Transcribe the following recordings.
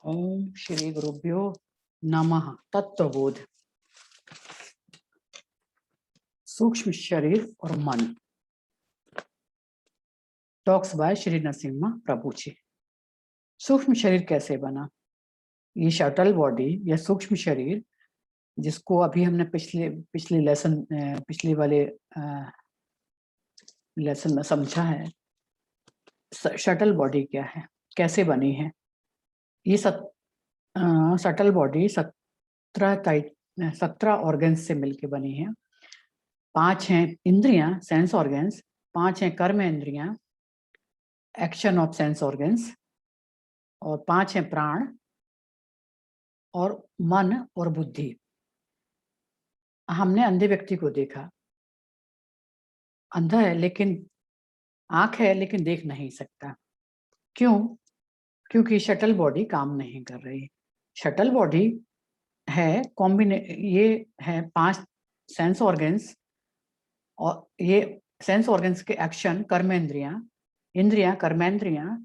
ओम श्री गुरुभ्यो नमः। तत्वबोध, सूक्ष्म शरीर और मन। टॉक्स बाय श्री नरसिम्हा प्रभु जी। सूक्ष्म शरीर कैसे बना? ये शटल बॉडी या सूक्ष्म शरीर, जिसको अभी हमने पिछले वाले लेसन में समझा है। शटल बॉडी क्या है, कैसे बनी है? ये शटल बॉडी 17 ऑर्गन्स से मिलके बनी है। 5 हैं इंद्रियां, सेंस ऑर्गन्स, 5 हैं कर्म इंद्रियां, एक्शन ऑफ सेंस ऑर्गन्स, और 5 हैं प्राण और मन और बुद्धि। हमने अंधे व्यक्ति को देखा, अंधा है लेकिन आंख है लेकिन देख नहीं सकता। क्यों? क्योंकि शटल बॉडी काम नहीं कर रही। शटल बॉडी है ये है 5 सेंस ऑर्गन्स, और ये सेंस ऑर्गन्स के एक्शन कर्मेंद्रियां, इंद्रियां कर्मेंद्रियां,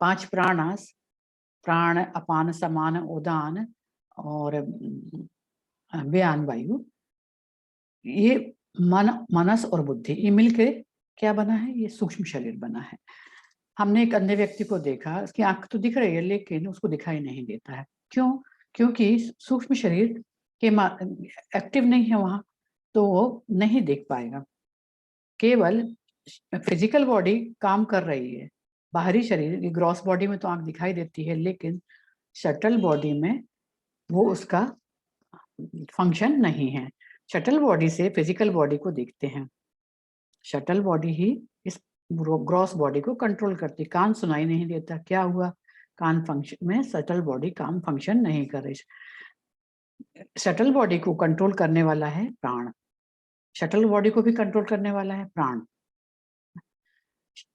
5 प्राणास, प्राण अपान समान उदान और व्यान वायु, ये मनस और बुद्धि, ये मिलके क्या बना है? ये सूक्ष्म शरीर बना है। हमने एक अंधे व्यक्ति को देखा, उसकी आंख तो दिख रही है लेकिन उसको दिखाई नहीं देता है। क्यों? क्योंकि सूक्ष्म शरीर के एक्टिव नहीं है वहां, तो वो नहीं देख पाएगा। केवल फिजिकल बॉडी काम कर रही है। बाहरी शरीर, ग्रॉस बॉडी में तो आंख दिखाई देती है, लेकिन शटल बॉडी में वो उसका फंक्शन नहीं है। शटल बॉडी से फिजिकल बॉडी को देखते हैं। शटल बॉडी ही इस ग्रॉस बॉडी को कंट्रोल करती। कान सुनाई नहीं देता, क्या हुआ? कान फंक्शन में शटल बॉडी काम फंक्शन नहीं कर रही। शटल बॉडी को कंट्रोल करने वाला है प्राण, शटल बॉडी को भी कंट्रोल करने वाला है प्राण।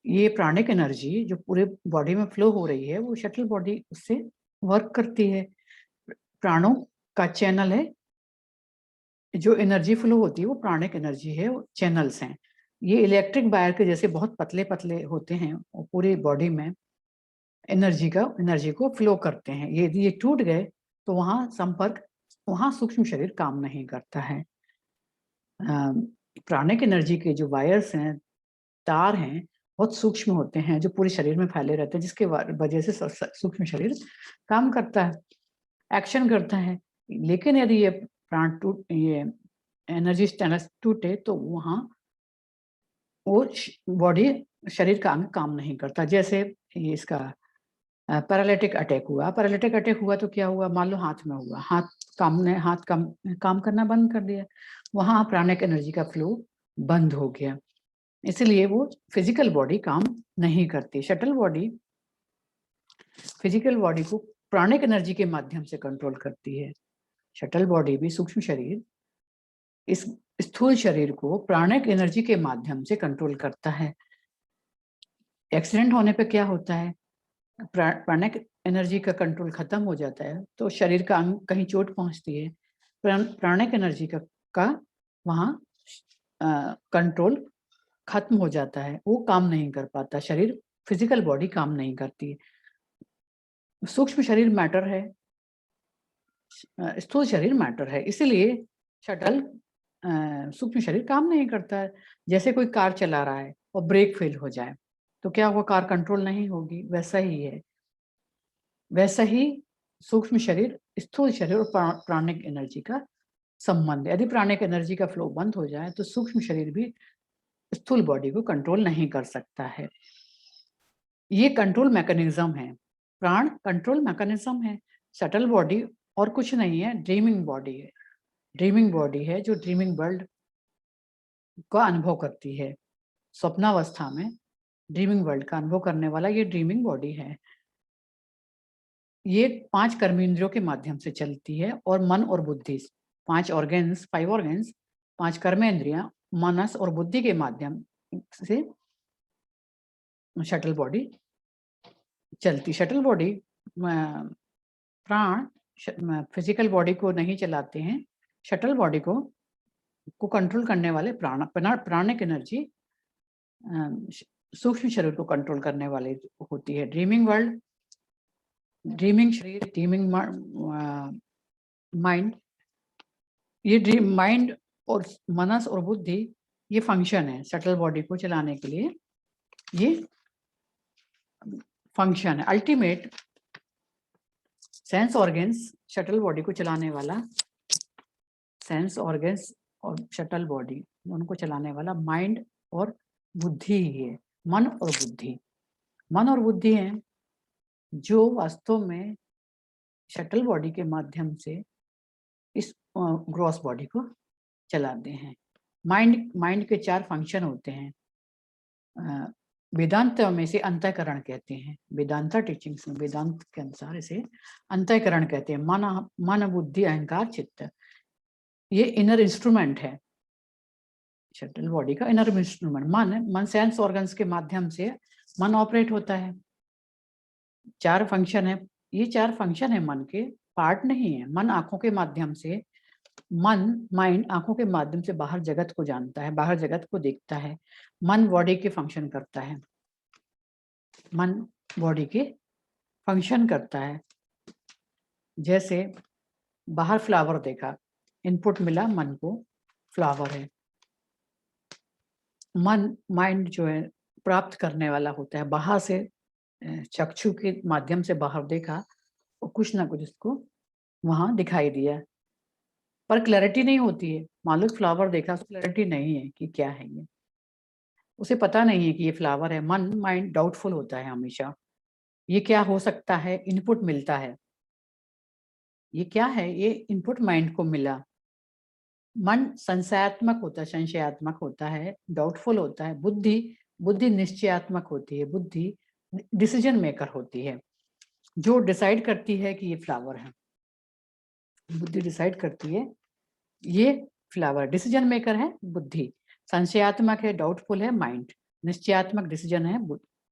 ये प्राणिक एनर्जी जो पूरे बॉडी में फ्लो हो रही है, वो शटल बॉडी उससे वर्क करती है। प्राणों का चैनल है, जो एनर्जी फ्लो होती है वो प्राणिक एनर्जी है, चैनल्स हैं। ये इलेक्ट्रिक वायर के जैसे बहुत पतले पतले होते हैं, और पूरी बॉडी में एनर्जी को फ्लो करते हैं। यदि ये टूट गए तो वहां सूक्ष्म शरीर काम नहीं करता है। प्राणिक एनर्जी के जो वायर्स हैं, तार हैं, बहुत सूक्ष्म होते हैं, जो पूरे शरीर में फैले रहते हैं, जिसके वजह से सूक्ष्म शरीर काम करता है, एक्शन करता है। लेकिन यदि ये एनर्जी चैनल टूटे तो वहां वो बॉडी, शरीर का अंग काम नहीं करता। जैसे ये इसका पैरालिटिक अटैक हुआ तो क्या हुआ? मान लो हाथ में हुआ, हाथ काम करना बंद कर दिया, वहां प्राणिक एनर्जी का फ्लो बंद हो गया, इसलिए वो फिजिकल बॉडी काम नहीं करती। शटल बॉडी फिजिकल बॉडी को प्राणिक एनर्जी के माध्यम से कंट्रोल करती है। शटल बॉडी भी, सूक्ष्म शरीर, इस स्थूल शरीर को प्राणिक एनर्जी के माध्यम से कंट्रोल करता है। एक्सीडेंट होने पे क्या होता है? प्राणिक एनर्जी का कंट्रोल खत्म हो जाता है, तो शरीर का अंग कहीं चोट पहुंचती है, प्राणिक एनर्जी का वहां कंट्रोल खत्म हो जाता है, वो काम नहीं कर पाता। शरीर, फिजिकल बॉडी काम नहीं करती। सूक्ष्म शरीर मैटर है, स्थूल शरीर मैटर है, इसीलिए शटल सूक्ष्म शरीर काम नहीं करता है। जैसे कोई कार चला रहा है और ब्रेक फेल हो जाए तो क्या होगा? कार कंट्रोल नहीं होगी। वैसा ही है, वैसा ही सूक्ष्म शरीर, स्थूल शरीर और प्राणिक एनर्जी का संबंध है। यदि प्राणिक एनर्जी का फ्लो बंद हो जाए तो सूक्ष्म शरीर भी स्थूल बॉडी को कंट्रोल नहीं कर सकता है। ये कंट्रोल मैकेनिज्म है, प्राण कंट्रोल मैकेनिज्म है। शटल बॉडी और कुछ नहीं है, ड्रीमिंग बॉडी है। ड्रीमिंग बॉडी है जो ड्रीमिंग वर्ल्ड का अनुभव करती है। स्वप्नावस्था में ड्रीमिंग वर्ल्ड का अनुभव करने वाला ये ड्रीमिंग बॉडी है। ये 5 कर्मेंद्रियों के माध्यम से चलती है, और मन और बुद्धि, 5 ऑर्गन्स, 5 ऑर्गन्स, 5 कर्मेंद्रियां, मनस और बुद्धि के माध्यम से शटल बॉडी चलती। शटल बॉडी प्राण फिजिकल बॉडी को नहीं चलाते हैं। शटल बॉडी को कंट्रोल करने वाले प्राणिक एनर्जी सूक्ष्म शरीर को कंट्रोल करने वाले होती है। ड्रीमिंग वर्ल्ड ड्रीमिंग शरीर, ड्रीमिंग माइंड, ये ड्रीम माइंड और मनस और बुद्धि ये फंक्शन है सटल बॉडी को चलाने के लिए, ये फंक्शन है। Ultimate sense organs shuttle body को चलाने वाला, सेंस ऑर्गन्स और शटल बॉडी उनको चलाने वाला माइंड और बुद्धि ही है, मन और बुद्धि। मन और बुद्धि हैं जो वास्तव में शटल बॉडी के माध्यम से इस ग्रॉस बॉडी को चलाते हैं। माइंड के 4 फंक्शन होते हैं। वेदांत में इसे अंतःकरण कहते हैं। वेदांता टीचिंग्स में वेदांत के अनुसार इसे अंतःकरण कहते हैं। मन बुद्धि अहंकार चित्त, ये इनर इंस्ट्रूमेंट है शटल बॉडी का, इनर इंस्ट्रूमेंट। मन सेंस ऑर्गन्स के माध्यम से मन ऑपरेट होता है। 4 फंक्शन है, ये 4 फंक्शन है मन के, पार्ट नहीं है। मन आंखों के माध्यम से, माइंड आंखों के माध्यम से बाहर जगत को जानता है, बाहर जगत को देखता है। मन बॉडी के फंक्शन करता है, मन बॉडी के फंक्शन करता है। जैसे बाहर फ्लावर देखा, इनपुट मिला मन को, फ्लावर है। माइंड जो है प्राप्त करने वाला होता है, बाहर से चक्षु के माध्यम से बाहर देखा और कुछ ना कुछ उसको वहां दिखाई दिया, पर क्लैरिटी नहीं होती है। मान लो फ्लावर देखा, क्लैरिटी नहीं है कि क्या है ये, उसे पता नहीं है कि ये फ्लावर है। माइंड डाउटफुल होता है हमेशा, ये क्या हो सकता है। इनपुट मिलता है, ये क्या है, ये इनपुट माइंड को मिला। मन संशयात्मक होता है, संशयात्मक होता है, डाउटफुल होता है। बुद्धि निश्चयात्मक होती है, बुद्धि डिसीजन मेकर होती है, जो डिसाइड करती है कि ये फ्लावर है। बुद्धि डिसाइड करती है ये फ्लावर, डिसीजन मेकर है बुद्धि। संशयात्मक है, डाउटफुल है माइंड। निश्चयात्मक डिसीजन है,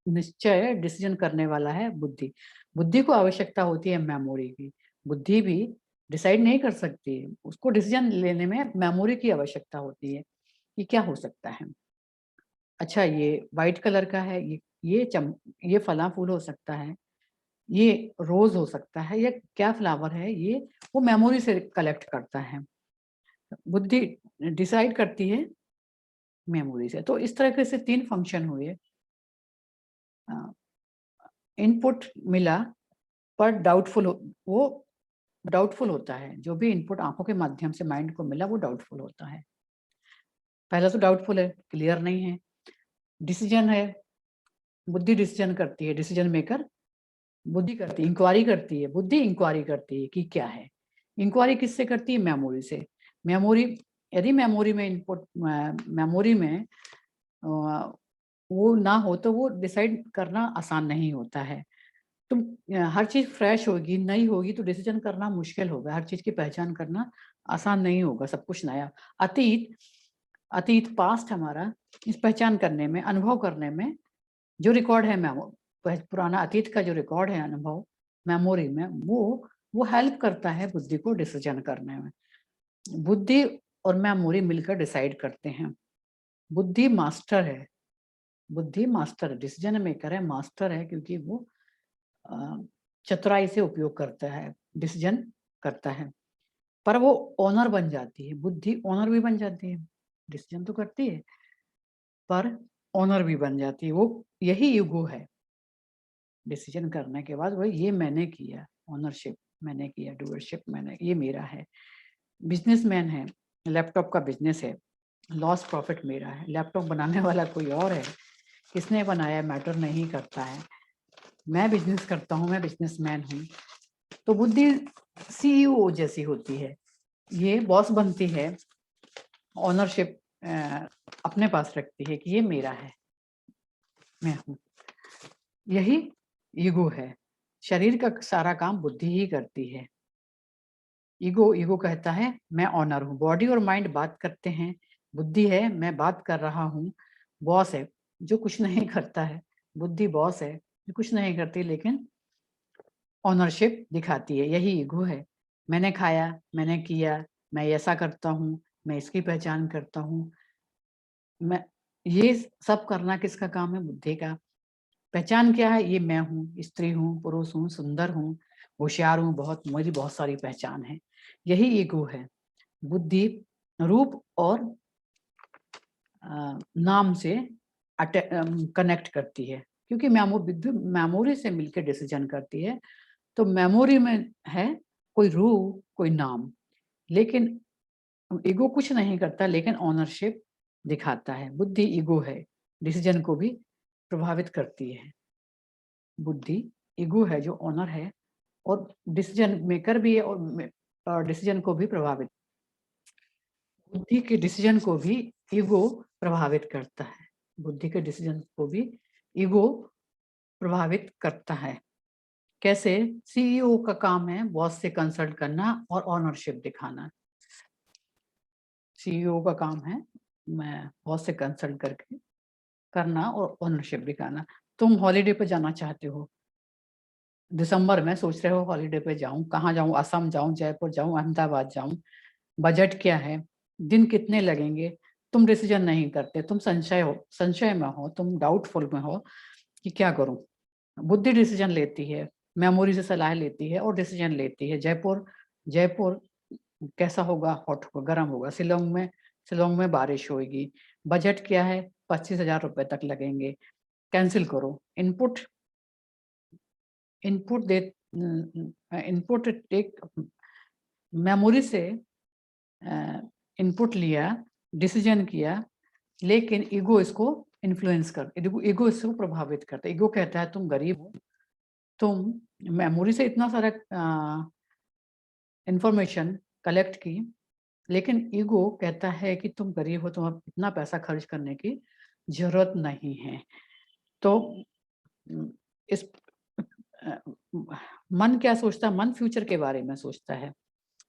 निश्चय डिसीजन करने वाला है बुद्धि। बुद्धि को आवश्यकता होती है मेमोरी की। बुद्धि भी डिसाइड नहीं कर सकती है, उसको डिसीजन लेने में मेमोरी की आवश्यकता होती है कि क्या हो सकता है। अच्छा, ये वाइट कलर का है, ये फला फूल हो सकता है, ये रोज हो सकता है, ये क्या फ्लावर है, ये वो मेमोरी से कलेक्ट करता है। बुद्धि डिसाइड करती है मेमोरी से। तो इस तरह से 3 फंक्शन हुए। इनपुट मिला पर डाउटफुल, वो डाउटफुल होता है। जो भी इनपुट आंखों के माध्यम से माइंड को मिला वो डाउटफुल होता है। पहला तो डाउटफुल है, क्लियर नहीं है। डिसीजन है, बुद्धि डिसीजन करती है, डिसीजन मेकर बुद्धि करती है, इंक्वायरी करती है। बुद्धि इंक्वायरी करती है कि क्या है। इंक्वायरी किससे करती है? मेमोरी से। मेमोरी, यदि मेमोरी में इनपुट, मेमोरी में वो ना हो तो वो डिसाइड करना आसान नहीं होता है। तुम हर चीज फ्रेश होगी, नई होगी तो डिसीजन करना मुश्किल होगा। हर चीज की पहचान करना आसान नहीं होगा, सब कुछ नया। अतीत पास्ट हमारा इस पहचान करने में, अनुभव करने में जो रिकॉर्ड है, पुराना अतीत का जो रिकॉर्ड है अनुभव मेमोरी में, वो हेल्प करता है बुद्धि को डिसीजन करने में। बुद्धि और मेमोरी मिलकर डिसाइड करते हैं। बुद्धि मास्टर है, बुद्धि मास्टर, डिसीजन मेकर है, मास्टर है, क्योंकि वो चतुराई से उपयोग करता है, डिसीजन करता है। पर वो ओनर बन जाती है, बुद्धि ओनर भी बन जाती है। डिसीजन तो करती है पर ओनर भी बन जाती है। वो यही ईगो है। डिसीजन करने के बाद वो ये मैंने किया, ओनरशिप मैंने किया, डूअरशिप मैंने, ये मेरा है। बिजनेसमैन है, लैपटॉप का बिजनेस है, लॉस प्रॉफिट मेरा है। लैपटॉप बनाने वाला कोई और है, किसने बनाया मैटर नहीं करता है। मैं बिजनेस करता हूँ, मैं बिजनेसमैन हूँ। तो बुद्धि सीईओ जैसी होती है, ये बॉस बनती है, ओनरशिप अपने पास रखती है कि ये मेरा है, मैं हूँ। यही ईगो है। शरीर का सारा काम बुद्धि ही करती है। ईगो कहता है मैं ऑनर हूँ। बॉडी और माइंड बात करते हैं, बुद्धि है मैं बात कर रहा हूँ। बॉस है जो कुछ नहीं करता है, बुद्धि बॉस है जो कुछ नहीं करती लेकिन ऑनरशिप दिखाती है। यही ईगो है। मैंने खाया, मैंने किया, मैं ऐसा करता हूँ, मैं इसकी पहचान करता हूँ। मैं ये सब करना किसका काम है? बुद्धि का। पहचान क्या है? ये मैं हूँ, स्त्री हूँ, पुरुष हूँ, सुंदर हूँ, होशियार हूँ, मेरी बहुत सारी पहचान है। यही ईगो है। बुद्धि रूप और नाम से कनेक्ट करती है, क्योंकि मेमोरी से मिलकर डिसीजन करती है। तो मेमोरी में है कोई रूप, कोई नाम, लेकिन ईगो कुछ नहीं करता, लेकिन ओनरशिप दिखाता है। बुद्धि ईगो है, डिसीजन को भी प्रभावित करती है। बुद्धि ईगो है जो ओनर है और डिसीजन मेकर भी है, और डिसीजन को भी प्रभावित, बुद्धि के डिसीजन को भी ईगो प्रभावित करता है। बुद्धि के डिसीजन को भी ईगो प्रभावित करता है। कैसे? सीईओ का काम है बॉस से कंसल्ट करना और ओनरशिप दिखाना। सीईओ का काम है मैं बॉस से कंसल्ट करके करना और ओनरशिप दिखाना। तुम हॉलिडे पे जाना चाहते हो, दिसंबर में सोच रहे हो हॉलिडे पे जाऊं, कहाँ जाऊं? असम जाऊं, जयपुर जाऊं, अहमदाबाद जाऊं, बजट क्या है, दिन कितने लगेंगे? तुम डिसीजन नहीं करते, तुम संशय में हो, तुम डाउटफुल में हो कि क्या करूं। बुद्धि डिसीजन लेती है, मेमोरी से सलाह लेती है और डिसीजन लेती है। जयपुर जयपुर कैसा होगा? हॉट होगा, गर्म होगा। शिलोंग में बारिश होगी। बजट क्या है? 25,000 रुपए तक लगेंगे, कैंसिल करो। इनपुट दे इनपुट टेक मेमोरी से इनपुट लिया, डिसीजन किया, लेकिन ईगो इसको इन्फ्लुएंस कर, ईगो इसको प्रभावित करता है। ईगो कहता है तुम गरीब हो, तुम मेमोरी से इतना सारा इंफॉर्मेशन कलेक्ट की, लेकिन ईगो कहता है कि तुम गरीब हो, तुम्हें इतना पैसा खर्च करने की जरूरत नहीं है। तो इस मन क्या सोचता है? मन फ्यूचर के बारे में सोचता है,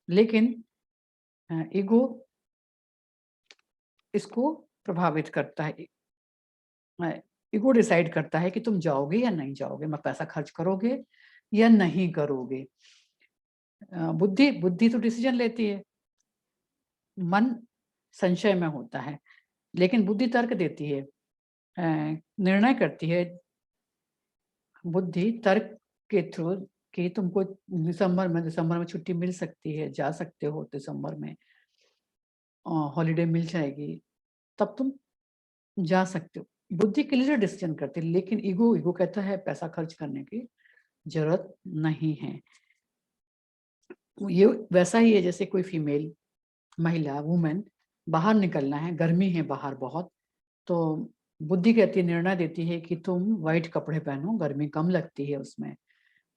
लेकिन ईगो इसको प्रभावित करता है। ईगो डिसाइड करता है कि तुम जाओगे या नहीं जाओगे, मैं पैसा खर्च करोगे या नहीं करोगे। बुद्धि तो डिसीजन लेती है, मन संशय में होता है, लेकिन बुद्धि तर्क देती है, निर्णय करती है। बुद्धि तर्क के थ्रू कि तुमको दिसंबर में छुट्टी मिल सकती है, जा सकते हो दिसंबर में, हॉलिडे मिल जाएगी, तब तुम जा सकते हो। बुद्धि क्लियर डिसीजन करती है, लेकिन ईगो कहता है पैसा खर्च करने की जरूरत नहीं है। ये वैसा ही है जैसे कोई फीमेल, महिला, वुमेन, बाहर निकलना है, गर्मी है बाहर बहुत, तो बुद्धि कहती है, निर्णय देती है कि तुम व्हाइट कपड़े पहनो, गर्मी कम लगती है उसमें।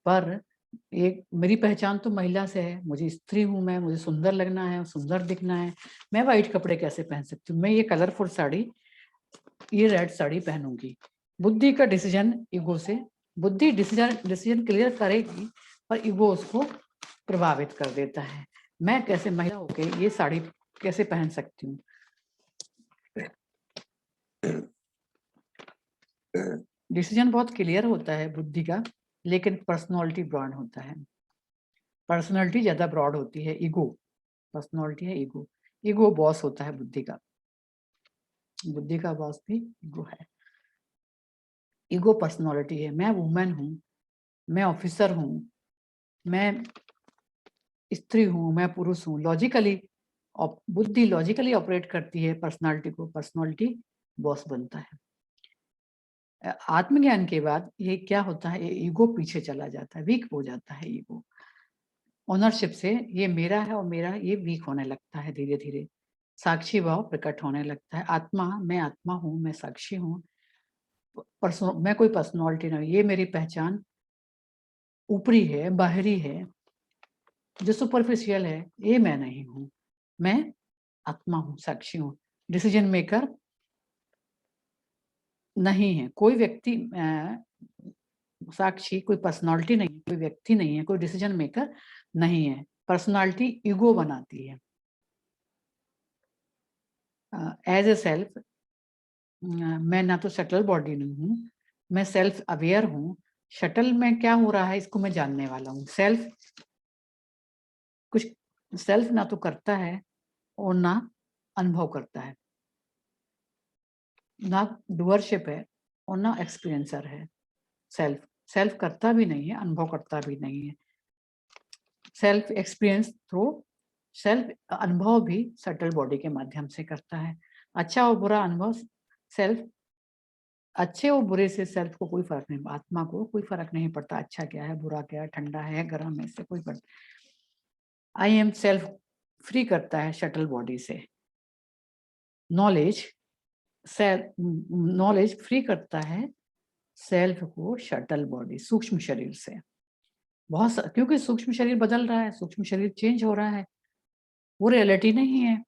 पर एक मेरी पहचान तो महिला से है, मुझे स्त्री हूं मैं, मुझे सुंदर लगना है, सुंदर दिखना है, मैं व्हाइट कपड़े कैसे पहन सकती हूँ? मैं ये कलरफुल साड़ी, ये रेड साड़ी पहनूंगी। बुद्धि का डिसीजन ईगो से, बुद्धि डिसीजन क्लियर करेगी, पर ईगो उसको प्रभावित कर देता है। मैं कैसे महिला होके ये साड़ी कैसे पहन सकती हूँ? डिसीजन बहुत क्लियर होता है बुद्धि का, लेकिन पर्सनालिटी ब्रॉड होता है। पर्सनालिटी ज्यादा ब्रॉड होती है, ईगो पर्सनालिटी है, ईगो बॉस होता है बुद्धि का। बुद्धि का बॉस भी ईगो है। ईगो पर्सनालिटी है, मैं वुमेन हूँ, मैं ऑफिसर हूँ, मैं स्त्री हूँ, मैं पुरुष हूँ। बुद्धि लॉजिकली ऑपरेट करती है, पर्सनालिटी को, पर्सनालिटी बॉस बनता है। आत्मज्ञान के बाद ये क्या होता है? ईगो पीछे चला जाता है, वीक हो जाता है ईगो। ओनरशिप से ये मेरा है और मेरा, ये वीक होने लगता है धीरे धीरे। साक्षी भाव प्रकट होने लगता है। मैं आत्मा हूँ, मैं साक्षी हूँ, मैं कोई पर्सनालिटी नहीं। ये मेरी पहचान ऊपरी है, बाहरी है, जो सुपरफिशियल है, ये मैं नहीं हूँ। मैं आत्मा हूँ, साक्षी हूँ, डिसीजन मेकर नहीं है कोई व्यक्ति। साक्षी कोई पर्सनालिटी नहीं, कोई व्यक्ति नहीं है, कोई डिसीजन मेकर नहीं है। पर्सनालिटी ईगो बनाती है। एज ए सेल्फ, मैं ना तो शटल बॉडी नहीं हूँ, मैं सेल्फ अवेयर हूँ। शटल में क्या हो रहा है इसको मैं जानने वाला हूँ। सेल्फ ना तो करता है और ना अनुभव करता है, ना डुअरशिप है और ना एक्सपीरियंसर है। सेल्फ सेल्फ करता भी नहीं है, अनुभव करता भी नहीं है। सेल्फ एक्सपीरियंस थ्रू सेल्फ अनुभव भी सटल बॉडी के माध्यम से करता है। अच्छा और बुरा अनुभव सेल्फ, अच्छे और बुरे से सेल्फ को कोई फर्क नहीं, आत्मा को कोई फर्क नहीं पड़ता अच्छा क्या है, बुरा क्या है, ठंडा है, गर्म है, इससे कोई फर्क। आई एम सेल्फ फ्री करता है शटल बॉडी से। नॉलेज नॉलेज फ्री करता है सेल्फ को शटल बॉडी, सूक्ष्म शरीर से। क्योंकि सूक्ष्म शरीर बदल रहा है, सूक्ष्म शरीर चेंज हो रहा है, वो रियलिटी नहीं है,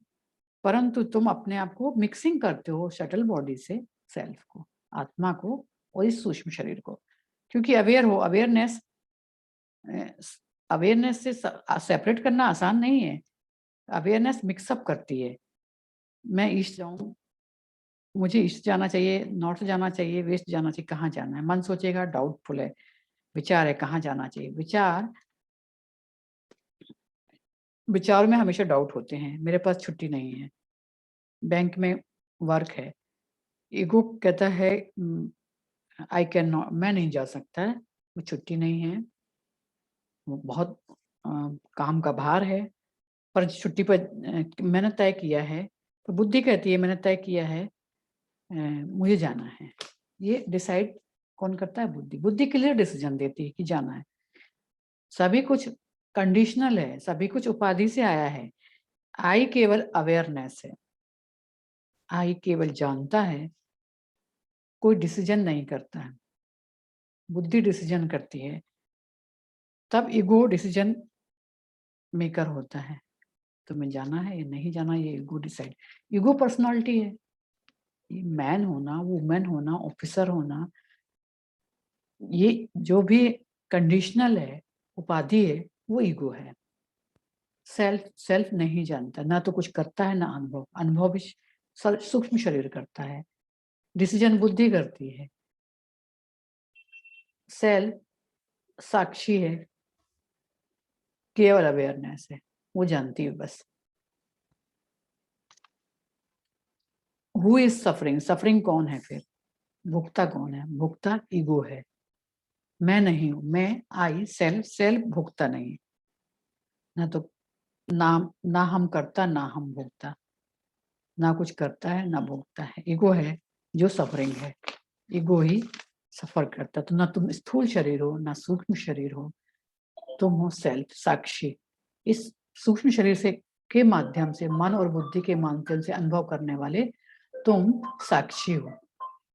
परंतु तुम अपने आप को मिक्सिंग करते हो शटल बॉडी से सेल्फ को, आत्मा को और इस सूक्ष्म शरीर को। क्योंकि अवेयर हो, अवेयरनेस से सेपरेट करना आसान नहीं है। अवेयरनेस मिक्सअप करती है। मैं ईस्ट जाऊं, मुझे ईस्ट जाना चाहिए, नॉर्थ जाना चाहिए, वेस्ट जाना चाहिए, कहाँ जाना है? मन सोचेगा डाउटफुल है, विचार है कहाँ जाना चाहिए। विचार में हमेशा डाउट होते हैं, मेरे पास छुट्टी नहीं है, बैंक में वर्क है। ईगो कहता है आई कैन नॉट, मैं नहीं जा सकता, वो छुट्टी नहीं है, वो बहुत काम का भार है, पर छुट्टी पर मैंने तय किया है। तो बुद्धि कहती है मैंने तय किया है, मुझे जाना है। ये डिसाइड कौन करता है? बुद्धि। बुद्धि क्लियर डिसीजन देती है कि जाना है। सभी कुछ कंडीशनल है, सभी कुछ उपाधि से आया है। आई केवल अवेयरनेस है, आई केवल जानता है, कोई डिसीजन नहीं करता है। बुद्धि डिसीजन करती है, तब ईगो डिसीजन मेकर होता है। तुम्हें जाना है या नहीं जाना, ये ईगो डिसाइड। ईगो पर्सनालिटी है, ये मैन होना, वुमेन होना, ऑफिसर होना, ये जो भी कंडीशनल है, उपाधि है, वो ईगो है। सेल्फ नहीं जानता, ना तो कुछ करता है ना अनुभव। अनुभव भी सूक्ष्म शरीर करता है, डिसीजन बुद्धि करती है। सेल्फ साक्षी है, केवल अवेयरनेस है, वो जानती है बस। Who is suffering? सफरिंग कौन है फिर? भुगता कौन है? भुगता ईगो है, मैं नहीं हूं। मैं आई सेल्फ भुगता नहीं, ना तो ना हम करता ना हम भुगता, ना कुछ करता है ना भोगता है। ईगो है जो सफरिंग है, ईगो ही सफर करता। तो ना तुम स्थूल शरीर हो ना सूक्ष्म शरीर हो, तुम हो सेल्फ साक्षी। इस सूक्ष्म शरीर से के माध्यम से, मन और बुद्धि के माध्यम से अनुभव करने वाले तुम साक्षी हो।